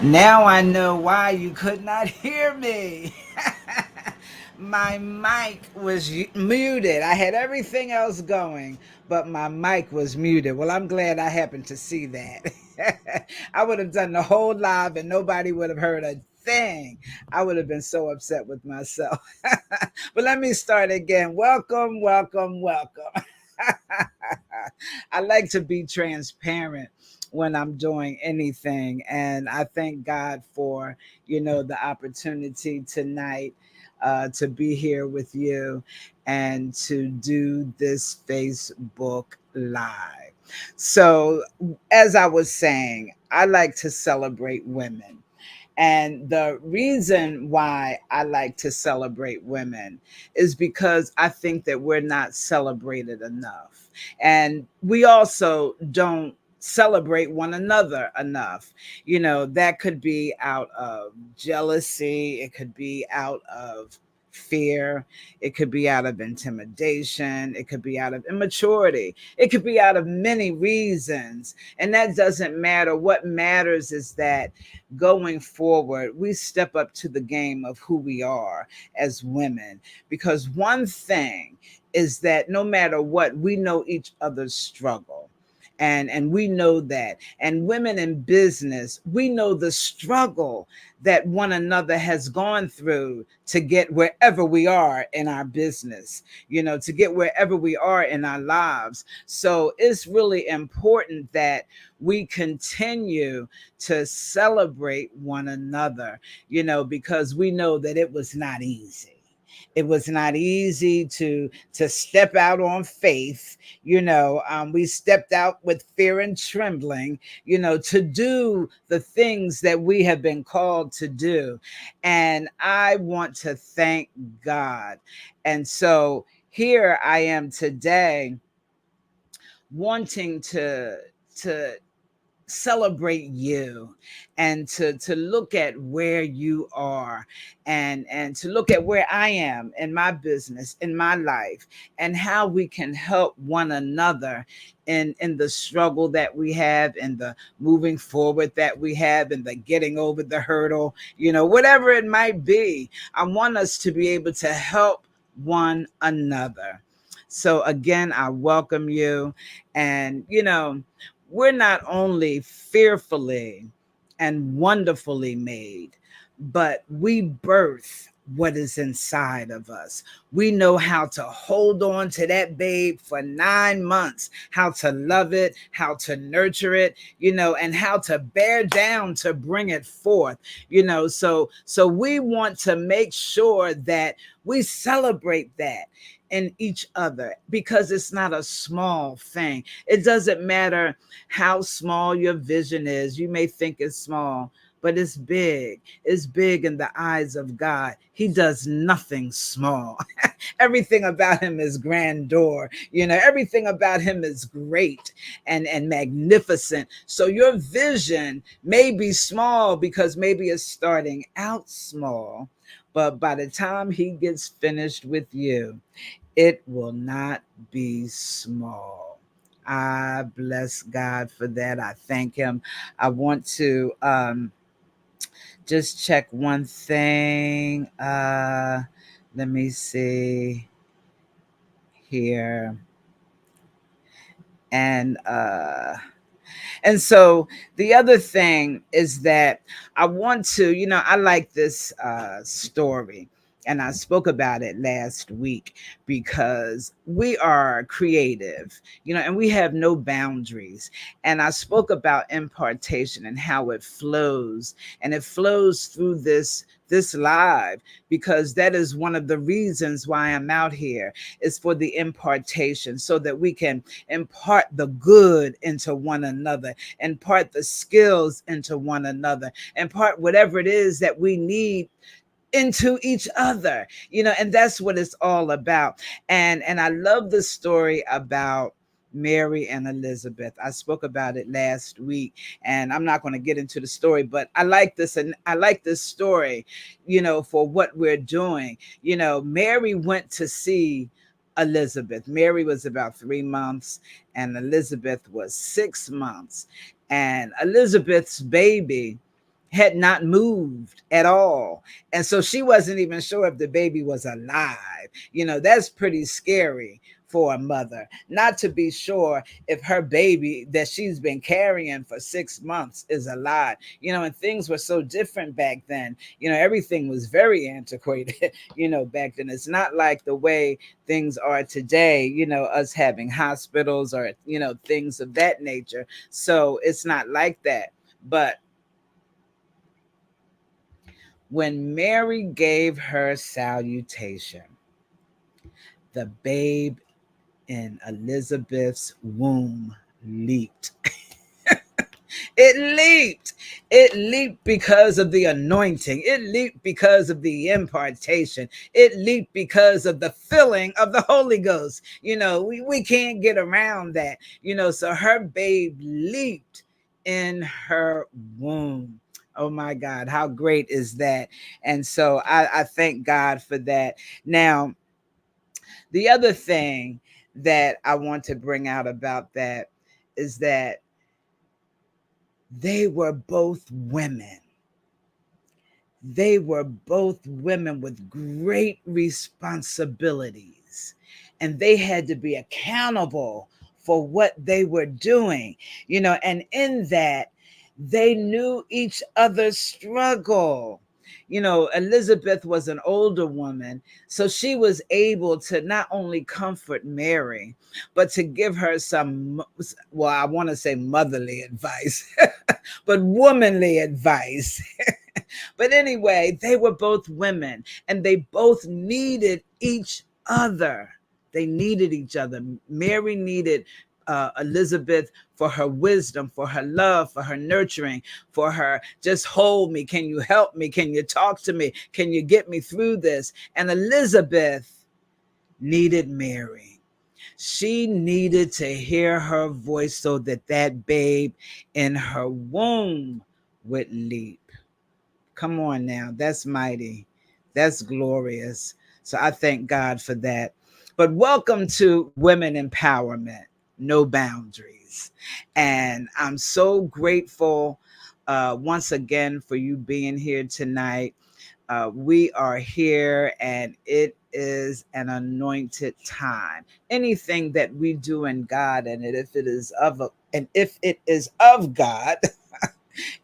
Now I know why you could not hear me. My mic was muted. I had everything else going, but my mic was muted. Well, I'm glad I happened to see that. I would have done the whole live and nobody would have heard a thing. I would have been so upset with myself. But let me start again. Welcome, welcome, welcome. I like to be transparent when I'm doing anything. And I thank God for, the opportunity tonight to be here with you and to do this Facebook Live. So, as I was saying, I like to celebrate women. And the reason why I like to celebrate women is because I think that we're not celebrated enough. And we also don't celebrate one another enough. That could be out of jealousy, it could be out of fear, it could be out of intimidation, it could be out of immaturity, it could be out of many reasons. And that doesn't matter. What matters is that going forward, we step up to the game of who we are as women. Because one thing is that no matter what, we know each other's struggle. And we know that. And women in business, we know the struggle that one another has gone through to get wherever we are in our business, to get wherever we are in our lives. So it's really important that we continue to celebrate one another, because we know that it was not easy. It was not easy to step out on faith. We stepped out with fear and trembling, to do the things that we have been called to do. And I want to thank God. And so here I am today wanting to celebrate you and to look at where you are and to look at where I am in my business, in my life, and how we can help one another in the struggle that we have, in the moving forward that we have, in the getting over the hurdle, whatever it might be. I want us to be able to help one another. So again, I welcome you. And we're not only fearfully and wonderfully made, but we birth what is inside of us. We know how to hold on to that babe for 9 months, how to love it, how to nurture it, and how to bear down to bring it forth, so we want to make sure that we celebrate that in each other, because it's not a small thing. It doesn't matter how small your vision is. You may think it's small, but it's big. It's big in the eyes of God. He does nothing small. Everything about him is grandeur. Everything about him is great and magnificent. So your vision may be small because maybe it's starting out small, but by the time he gets finished with you, it will not be small. I bless God for that. I thank him. I want to just check one thing. Let me see here. And so the other thing is that I want to, I like this story. And I spoke about it last week because we are creative, and we have no boundaries. And I spoke about impartation and how it flows, and it flows through this live, because that is one of the reasons why I'm out here, is for the impartation, so that we can impart the good into one another, impart the skills into one another, impart whatever it is that we need into each other, and that's what it's all about. And I love the story about Mary and Elizabeth. I spoke about it last week, and I'm not going to get into the story, but I like this, and I like this story, for what we're doing. Mary went to see Elizabeth. Mary was about 3 months, and Elizabeth was 6 months. And Elizabeth's baby had not moved at all. And so she wasn't even sure if the baby was alive. That's pretty scary for a mother, not to be sure if her baby that she's been carrying for 6 months is alive. And things were so different back then. Everything was very antiquated, back then. It's not like the way things are today, us having hospitals or, things of that nature. So it's not like that. But when Mary gave her salutation, the babe in Elizabeth's womb leaped. It leaped. It leaped because of the anointing. It leaped because of the impartation. It leaped because of the filling of the Holy Ghost. We can't get around that. So her babe leaped in her womb. Oh my God, how great is that? And so I thank God for that. Now, the other thing that I want to bring out about that is that they were both women. They were both women with great responsibilities, and they had to be accountable for what they were doing, and in that, they knew each other's struggle. Elizabeth was an older woman, so she was able to not only comfort Mary, but to give her some, well, I want to say motherly advice, but womanly advice. But anyway, they were both women and they both needed each other. They needed each other. Mary needed Elizabeth for her wisdom, for her love, for her nurturing, for her just hold me. Can you help me? Can you talk to me? Can you get me through this? And Elizabeth needed Mary. She needed to hear her voice so that that babe in her womb would leap. Come on now. That's mighty. That's glorious. So I thank God for that. But welcome to Women Empowerment, No Boundaries. And I'm so grateful once again for you being here tonight. We are here and it is an anointed time. Anything that we do in God, and if it is of God,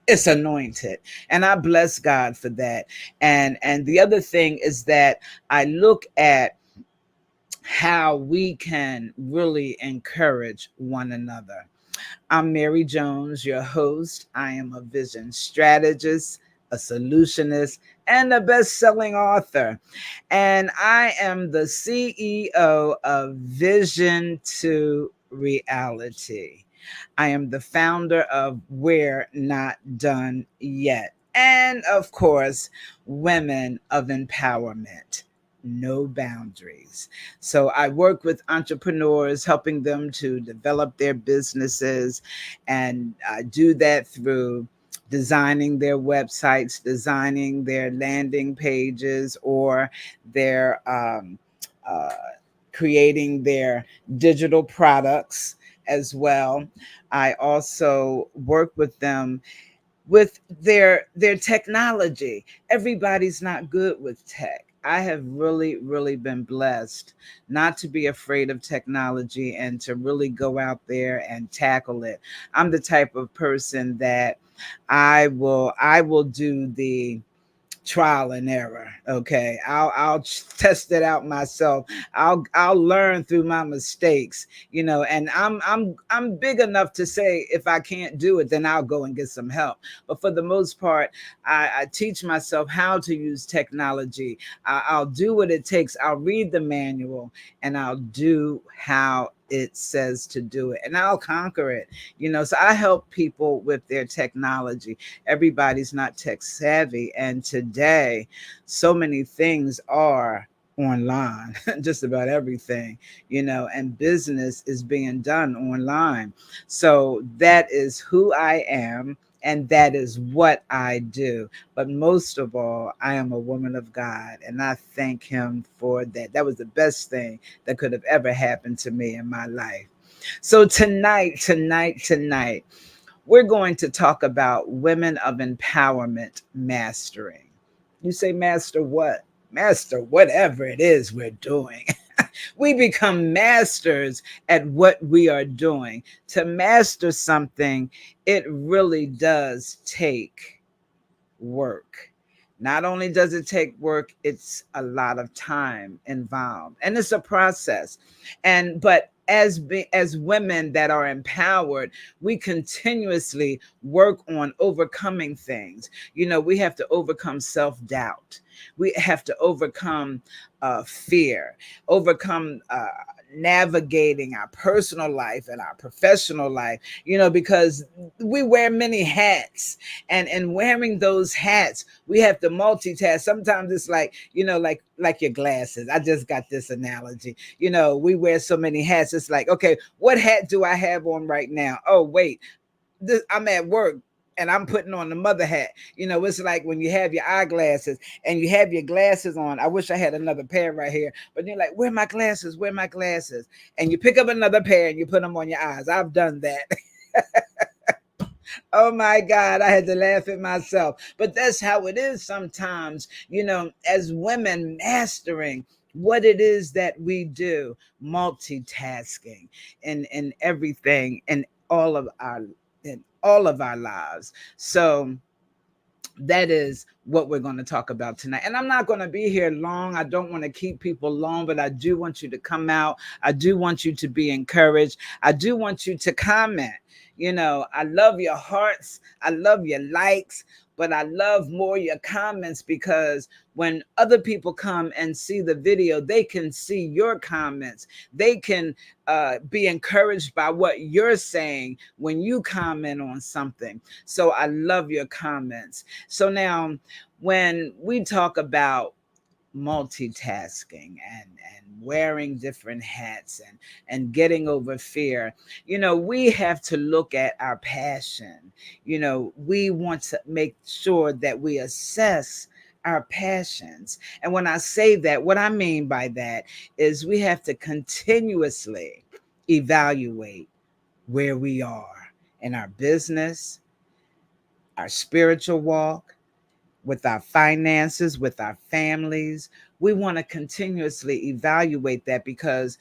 it's anointed, and I bless God for that. And the other thing is that I look at how we can really encourage one another. I'm Mary Jones, your host. I am a vision strategist, a solutionist, and a best-selling author. And I am the CEO of Vision to Reality. I am the founder of We're Not Done Yet. And of course, Women of Empowerment. No boundaries. So I work with entrepreneurs, helping them to develop their businesses. And I do that through designing their websites, designing their landing pages, or their uh, creating their digital products as well. I also work with them with their technology. Everybody's not good with tech. I have really been blessed not to be afraid of technology and to really go out there and tackle it. I'm the type of person that I will do the trial and error. Okay, I'll test it out myself. I'll learn through my mistakes, and I'm big enough to say if I can't do it, then I'll go and get some help. But for the most part, I teach myself how to use technology. I'll do what it takes. I'll read the manual and I'll do how it says to do it, and I'll conquer it. So I help people with their technology. Everybody's not tech savvy, and today so many things are online, just about everything, and business is being done online. So that is who I am, and that is what I do. But most of all, I am a woman of God, and I thank him for that. That was the best thing that could have ever happened to me in my life. So tonight, we're going to talk about women of empowerment mastering. You say, master what? Master whatever it is we're doing. We become masters at what we are doing. To master something, it really does take work. Not only does it take work, it's a lot of time involved, and it's a process. And but as women that are empowered, we continuously work on overcoming things. We have to overcome self-doubt. We have to overcome fear, overcome navigating our personal life and our professional life, because we wear many hats, and in wearing those hats we have to multitask. Sometimes it's like, like your glasses. I just got this analogy. We wear so many hats. It's like, okay, what hat do I have on right now? Oh wait, I'm at work and I'm putting on the mother hat. It's like when you have your eyeglasses and you have your glasses on. I wish I had another pair right here, but you're like, where are my glasses? Where are my glasses? And you pick up another pair and you put them on your eyes. I've done that. Oh my God, I had to laugh at myself. But that's how it is sometimes, as women mastering what it is that we do, multitasking in everything in all of our lives. So that is what we're going to talk about tonight. And I'm not going to be here long. I don't want to keep people long, but I do want you to come out. I do want you to be encouraged. I do want you to comment. I love your hearts. I love your likes, but I love more your comments, because when other people come and see the video, they can see your comments. They can be encouraged by what you're saying when you comment on something. So I love your comments. So now, when we talk about multitasking and wearing different hats and getting over fear, we have to look at our passion. We want to make sure that we assess our passions. And when I say that, what I mean by that is we have to continuously evaluate where we are in our business, our spiritual walk, with our finances, with our families. We want to continuously evaluate that, because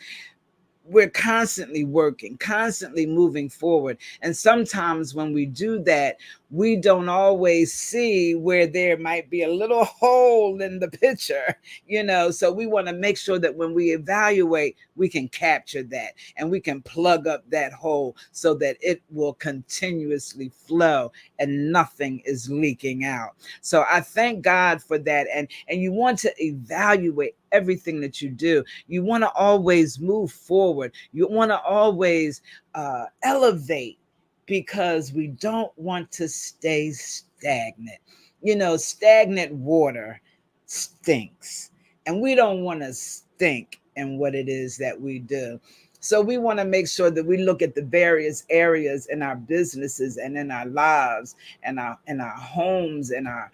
we're constantly working, constantly moving forward. And sometimes when we do that, we don't always see where there might be a little hole in the picture, So we want to make sure that when we evaluate, we can capture that and we can plug up that hole so that it will continuously flow and nothing is leaking out. So I thank God for that. And you want to evaluate everything that you do. You want to always move forward. You want to always elevate, because we don't want to stay stagnant. Stagnant water stinks, and we don't want to stink in what it is that we do. So we want to make sure that we look at the various areas in our businesses and in our lives and our homes and our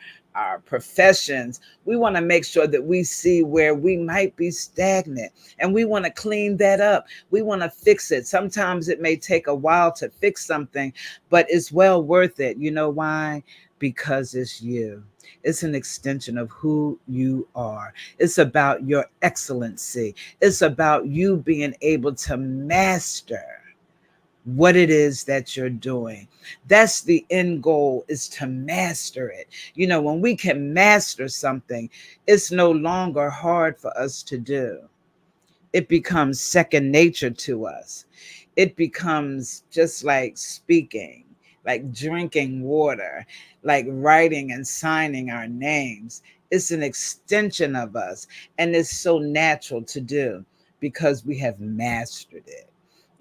professions. We want to make sure that we see where we might be stagnant, and we want to clean that up. We want to fix it. Sometimes it may take a while to fix something, but it's well worth it. You know why? Because it's you. It's an extension of who you are. It's about your excellency. It's about you being able to master what it is that you're doing. That's the end goal, is to master it. When we can master something, it's no longer hard for us to do. It becomes second nature to us. It becomes just like speaking, like drinking water, like writing and signing our names. It's an extension of us, and it's so natural to do because we have mastered it.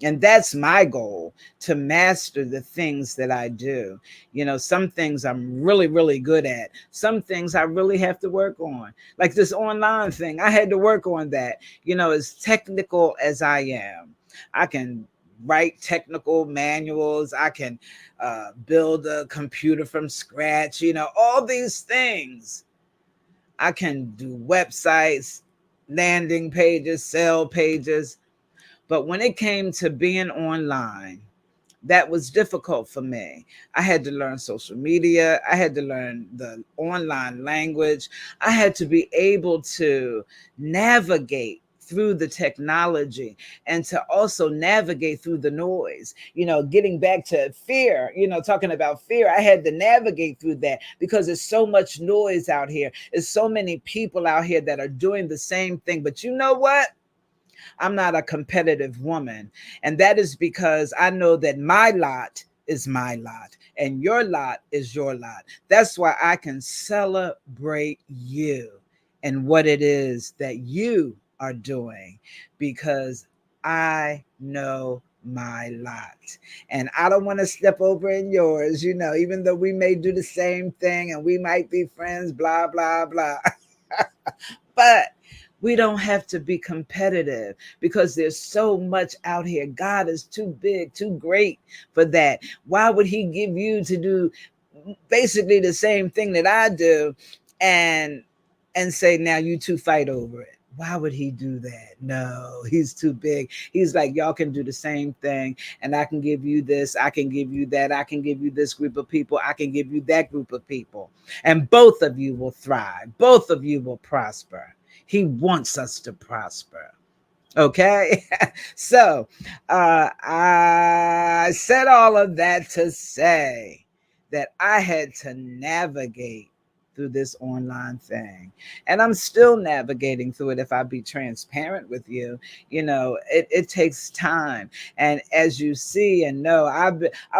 And that's my goal, to master the things that I do. Some things I'm really, really good at. Some things I really have to work on. Like this online thing, I had to work on that. As technical as I am, I can write technical manuals. I can build a computer from scratch, all these things. I can do websites, landing pages, sell pages. But when it came to being online, That was difficult for me. I had to learn social media. I had to learn the online language. I had to be able to navigate through the technology and to also navigate through the noise. Getting back to fear, talking about fear, I had to navigate through that because there's so much noise out here. There's so many people out here that are doing the same thing. But you know what? I'm not a competitive woman. And that is because I know that my lot is my lot and your lot is your lot. That's why I can celebrate you and what it is that you are doing because I know my lot. And I don't want to step over in yours, even though we may do the same thing and we might be friends, blah, blah, blah. But we don't have to be competitive because there's so much out here. God is too big, too great for that. Why would he give you to do basically the same thing that I do and say now you two fight over it? Why would he do that? No, he's too big. He's like, y'all can do the same thing, and I can give you this, I can give you that, I can give you this group of people, I can give you that group of people, and both of you will thrive, both of you will prosper. He wants us to prosper. Okay. So I said all of that to say that I had to navigate through this online thing, and I'm still navigating through it. If I be transparent with you, it takes time. And as you see and know, I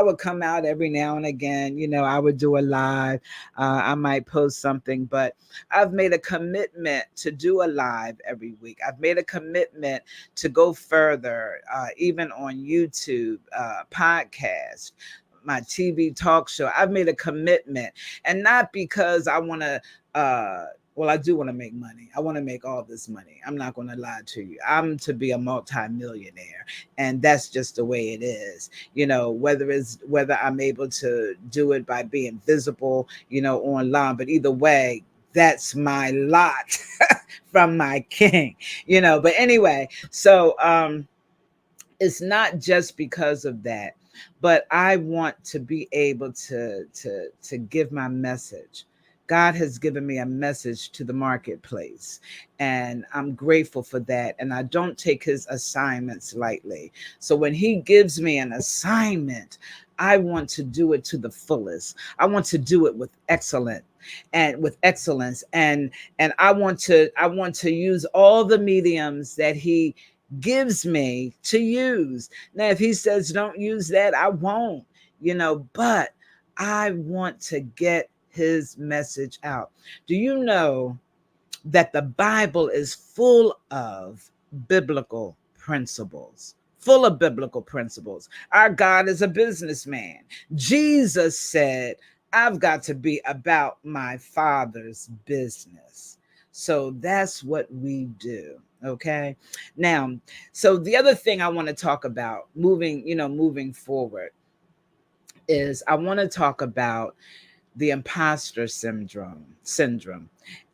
would come out every now and again. I would do a live. I might post something, but I've made a commitment to do a live every week. I've made a commitment to go further, even on YouTube, podcast, my TV talk show. I've made a commitment, and not because I want to. Well, I do want to make money. I want to make all this money. I'm not going to lie to you. I'm to be a multi-millionaire, and that's just the way it is. Whether I'm able to do it by being visible, online, but either way, that's my lot from my king. But anyway, so it's not just because of that, but I want to be able to give my message. God has given me a message to the marketplace, and I'm grateful for that. And I don't take his assignments lightly. So when he gives me an assignment, I want to do it to the fullest. I want to do it with excellence, and I want to use all the mediums that he gives me to use. Now, if he says don't use that, I won't, but I want to get his message out. Do you know that the Bible is full of biblical principles? Full of biblical principles. Our God is a businessman. Jesus said, I've got to be about my Father's business. So that's what we do. Okay. Now, so the other thing I want to talk about moving forward is I want to talk about the imposter syndrome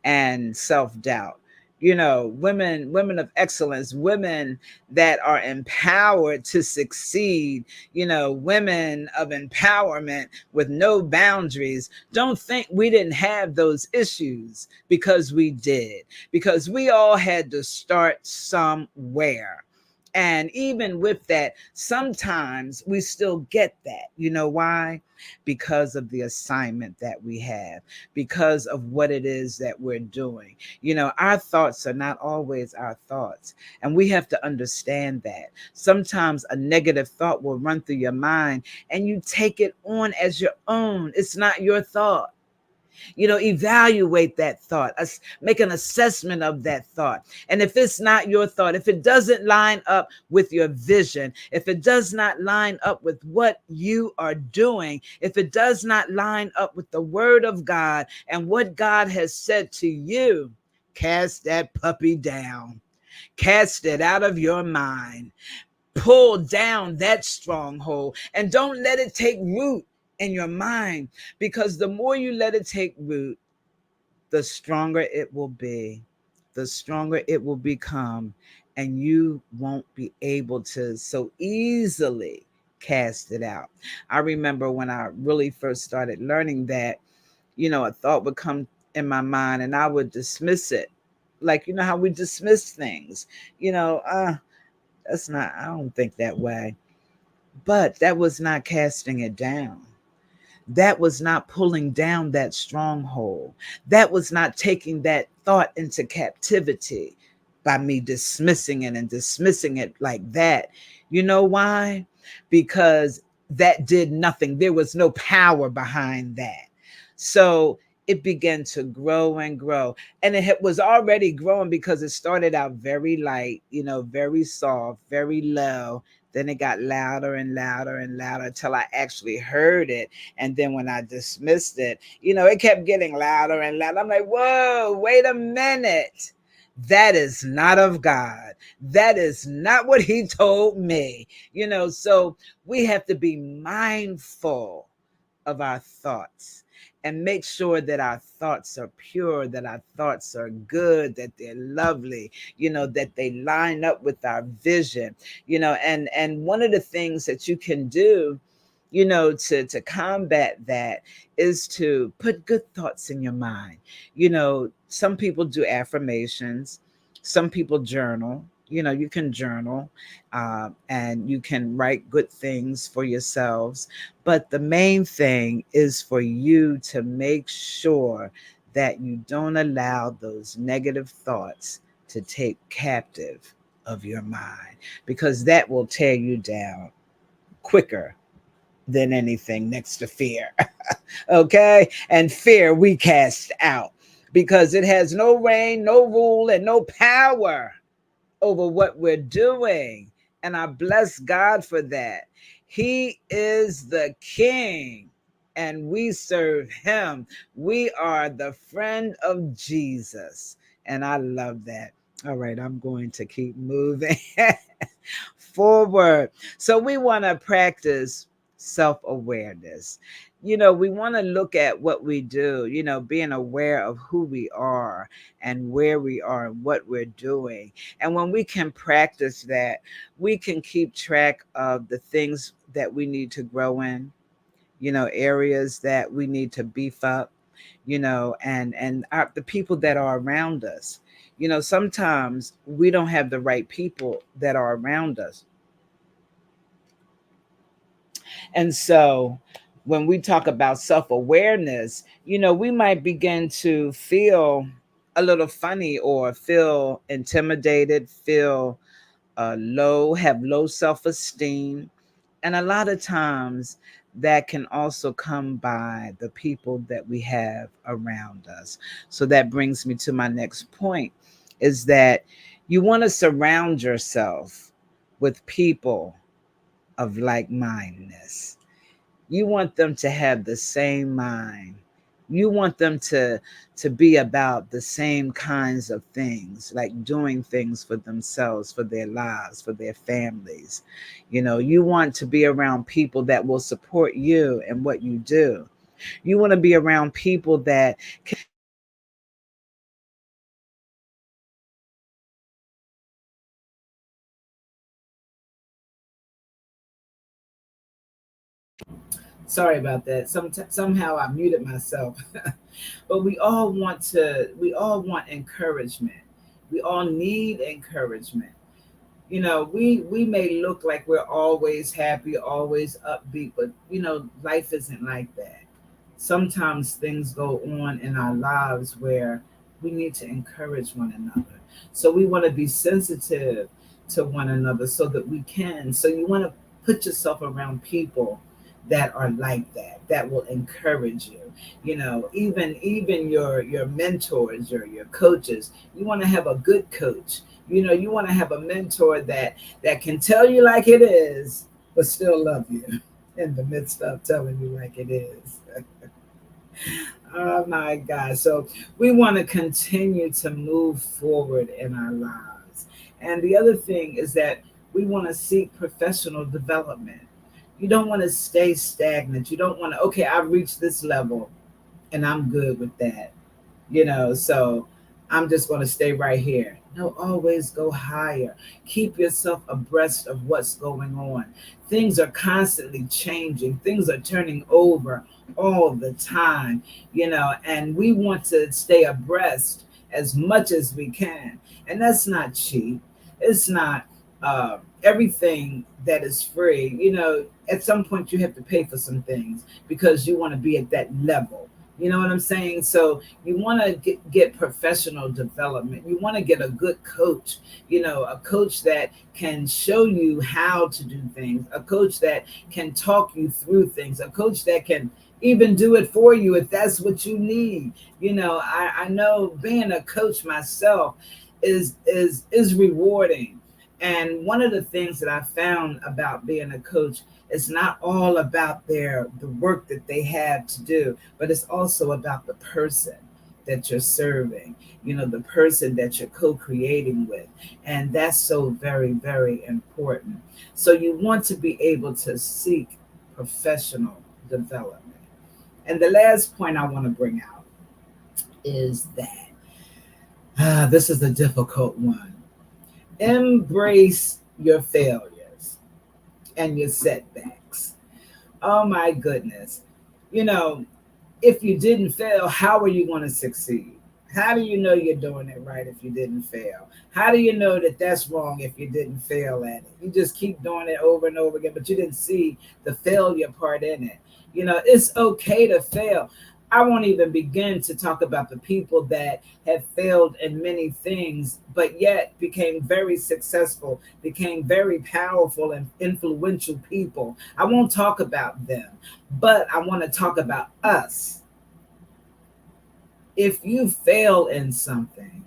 and self-doubt. Women of excellence, women that are empowered to succeed, women of empowerment with no boundaries. Don't think we didn't have those issues, because we did, because we all had to start somewhere. And even with that, sometimes we still get that. You know why? Because of the assignment that we have, because of what it is that we're doing. Our thoughts are not always our thoughts. And we have to understand that. Sometimes a negative thought will run through your mind and you take it on as your own. It's not your thought. Evaluate that thought, make an assessment of that thought. And if it's not your thought, if it doesn't line up with your vision, if it does not line up with what you are doing, if it does not line up with the word of God and what God has said to you, cast that puppy down. Cast it out of your mind. Pull down that stronghold and don't let it take root in your mind, because the more you let it take root, the stronger it will be, the stronger it will become, and you won't be able to so easily cast it out. I remember when I really first started learning that, a thought would come in my mind and I would dismiss it. Like, how we dismiss things, you know, uh, that's not, I don't think that way. But that was not casting it down. That was not pulling down that stronghold. That was not taking that thought into captivity by me dismissing it and dismissing it like that. You know why? Because that did nothing. There was no power behind that. So it began to grow and grow. And it was already growing because it started out very light, very soft, very low. Then it got louder and louder and louder until I actually heard it. And then when I dismissed it, it kept getting louder and louder. I'm like, whoa, wait a minute. That is not of God. That is not what he told me. So we have to be mindful of our thoughts and make sure that our thoughts are pure, that our thoughts are good, that they're lovely, that they line up with our vision, and one of the things that you can do, to combat that is to put good thoughts in your mind. Some people do affirmations, some people journal. You can journal, and you can write good things for yourselves. But the main thing is for you to make sure that you don't allow those negative thoughts to take captive of your mind, because that will tear you down quicker than anything next to fear. Okay? And fear we cast out because it has no reign, no rule, and no power over what we're doing. And I bless God for that. He is the King and we serve him. We are the friend of Jesus. And I love that. All right, I'm going to keep moving forward. So we want to practice self awareness. We want to look at what we do, being aware of who we are and where we are and what we're doing. And when we can practice that, we can keep track of the things that we need to grow in, areas that we need to beef up, and the people that are around us. Sometimes we don't have the right people that are around us. And so when we talk about self awareness, we might begin to feel a little funny or feel intimidated, feel low, have low self esteem. And a lot of times that can also come by the people that we have around us. So that brings me to my next point, is that you want to surround yourself with people of like mindedness. You want them to have the same mind. You want them to be about the same kinds of things, like doing things for themselves, for their lives, for their families. You want to be around people that will support you and what you do. You want to be around people that can. Sorry about that. Somehow I muted myself. But we all want encouragement. We all need encouragement. We may look like we're always happy, always upbeat, but life isn't like that. Sometimes things go on in our lives where we need to encourage one another. So we want to be sensitive to one another so that we can. So you want to put yourself around people that are like that, that will encourage you. Even your mentors, your coaches, you want to have a good coach. You want to have a mentor that can tell you like it is, but still love you in the midst of telling you like it is. Oh my God. So we want to continue to move forward in our lives. And the other thing is that we want to seek professional development. You don't want to stay stagnant. You don't want to, okay, I've reached this level and I'm good with that. So I'm just going to stay right here. No, always go higher. Keep yourself abreast of what's going on. Things are constantly changing, things are turning over all the time, and we want to stay abreast as much as we can. And that's not cheap. It's not everything that is free. At some point, you have to pay for some things because you want to be at that level. You know what I'm saying? So you want to get professional development. You want to get a good coach, a coach that can show you how to do things, a coach that can talk you through things, a coach that can even do it for you if that's what you need. I know being a coach myself is rewarding. And one of the things that I found about being a coach, it's not all about the work that they have to do, but it's also about the person that you're serving, the person that you're co-creating with. And that's so very, very important. So you want to be able to seek professional development. And the last point I want to bring out is that this is a difficult one. Embrace your failures and your setbacks. Oh my goodness. You know, if you didn't fail, how are you going to succeed? How do you know you're doing it right if you didn't fail? How do you know that that's wrong if you didn't fail at it? You just keep doing it over and over again, but you didn't see the failure part in it. It's okay to fail. I won't even begin to talk about the people that have failed in many things, but yet became very successful, became very powerful and influential people. I won't talk about them, but I want to talk about us. If you fail in something,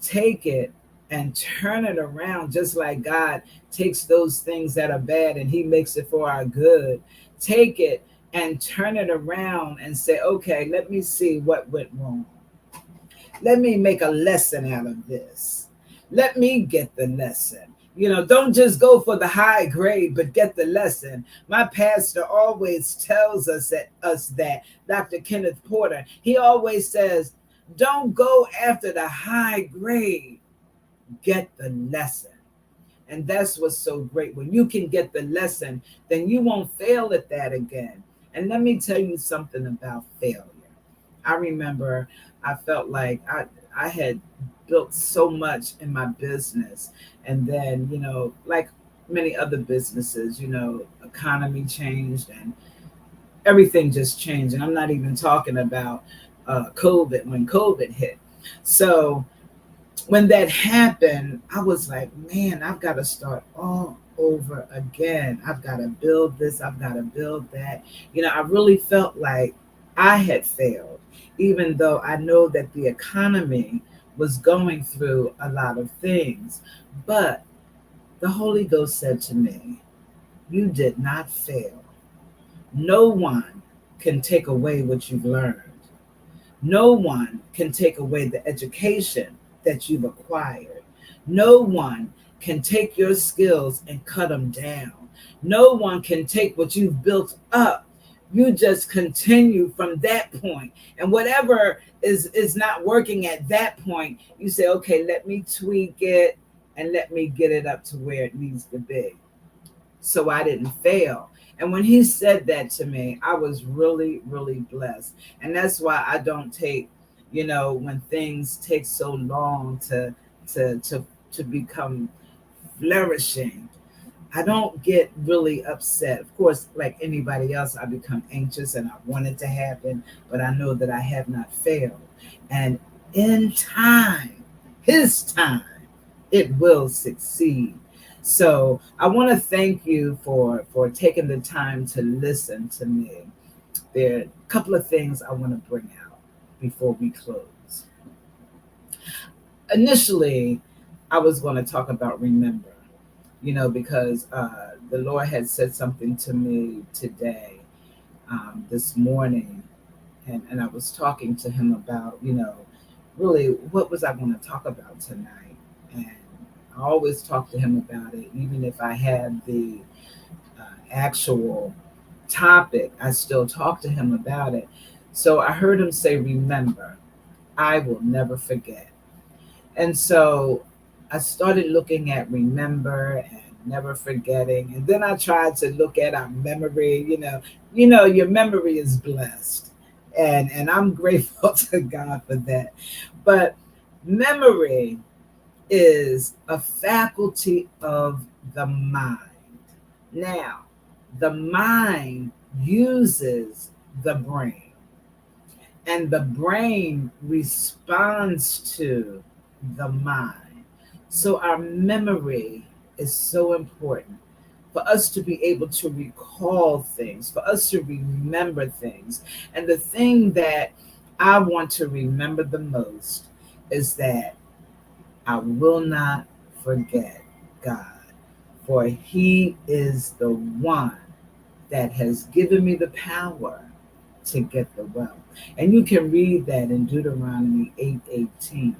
take it and turn it around, just like God takes those things that are bad and he makes it for our good. Take it and turn it around and say, okay, let me see what went wrong. Let me make a lesson out of this. Let me get the lesson. Don't just go for the high grade, but get the lesson. My pastor always tells us that Dr. Kenneth Porter, he always says, don't go after the high grade, get the lesson. And that's what's so great. When you can get the lesson, then you won't fail at that again. And let me tell you something about failure. I remember I felt like I had built so much in my business. And then, like many other businesses, economy changed and everything just changed. And I'm not even talking about COVID, when COVID hit. So when that happened, I was like, man, I've got to start all over again. I've got to build this, I've got to build that. I really felt like I had failed, even though I know that the economy was going through a lot of things. But the Holy Ghost said to me, you did not fail. No one can take away what you've learned. No one can take away the education that you've acquired. No one can take your skills and cut them down. No one can take what you've built up. You just continue from that point. And whatever is not working at that point, you say, okay, let me tweak it and let me get it up to where it needs to be. So I didn't fail. And when he said that to me, I was really, really blessed. And that's why I don't take, when things take so long to become flourishing, I don't get really upset. Of course, like anybody else, I become anxious and I want it to happen, but I know that I have not failed. And in time, his time, it will succeed. So I want to thank you for taking the time to listen to me. There are a couple of things I want to bring out before we close. Initially, I was going to talk about remember, because the Lord had said something to me today, this morning, and I was talking to him about, really what was I going to talk about tonight. And I always talk to him about it, even if I had the actual topic, I still talk to him about it. So I heard him say, remember, I will never forget. And so I started looking at remember and never forgetting. And then I tried to look at our memory. Your memory is blessed. And I'm grateful to God for that. But memory is a faculty of the mind. Now, the mind uses the brain, and the brain responds to the mind. So, our memory is so important for us to be able to recall things, for us to remember things. And the thing that I want to remember the most is that I will not forget God, for He is the one that has given me the power to get the wealth. And you can read that in Deuteronomy 8:18.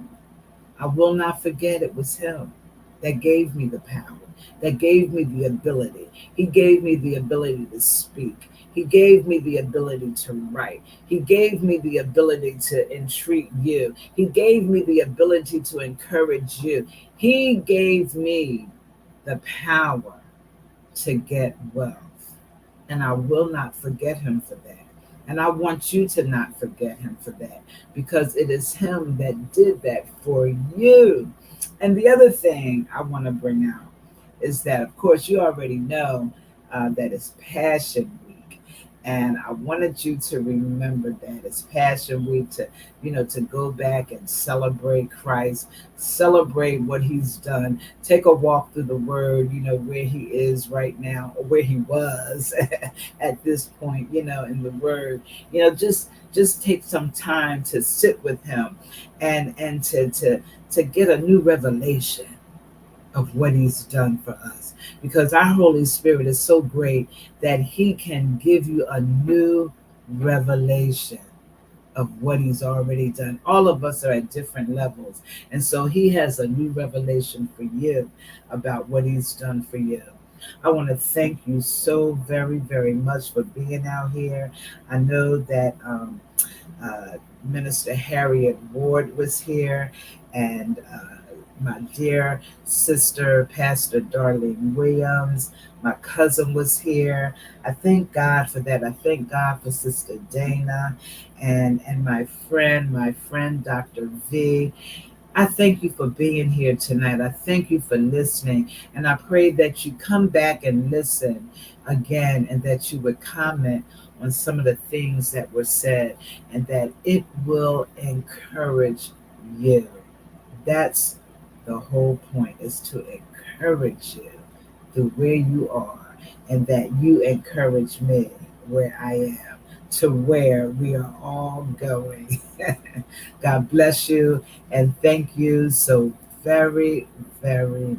I will not forget it was Him that gave me the power, that gave me the ability. He gave me the ability to speak. He gave me the ability to write. He gave me the ability to entreat you. He gave me the ability to encourage you. He gave me the power to get wealth. And I will not forget Him for that. And I want you to not forget Him for that, because it is Him that did that for you. And the other thing I want to bring out is that, of course, you already know that it's Passion Week. And I wanted you to remember that it's Passion Week, to go back and celebrate Christ, celebrate what He's done, take a walk through the Word, where He is right now, or where He was at this point, in the Word. Just take some time to sit with Him, and to get a new revelation of what He's done for us. Because our Holy Spirit is so great that He can give you a new revelation of what He's already done. All of us are at different levels. And so He has a new revelation for you about what He's done for you. I want to thank you so very, very much for being out here. I know that uh, Minister Harriet Ward was here, and my dear sister, Pastor Darlene Williams. My cousin was here. I thank God for that. I thank God for Sister Dana, and my friend Dr. V. I thank you for being here tonight. I thank you for listening. And I pray that you come back and listen again, and that you would comment on some of the things that were said, and that it will encourage you. That's the whole point, is to encourage you through where you are, and that you encourage me where I am, to where we are all going. God bless you, and thank you so very, very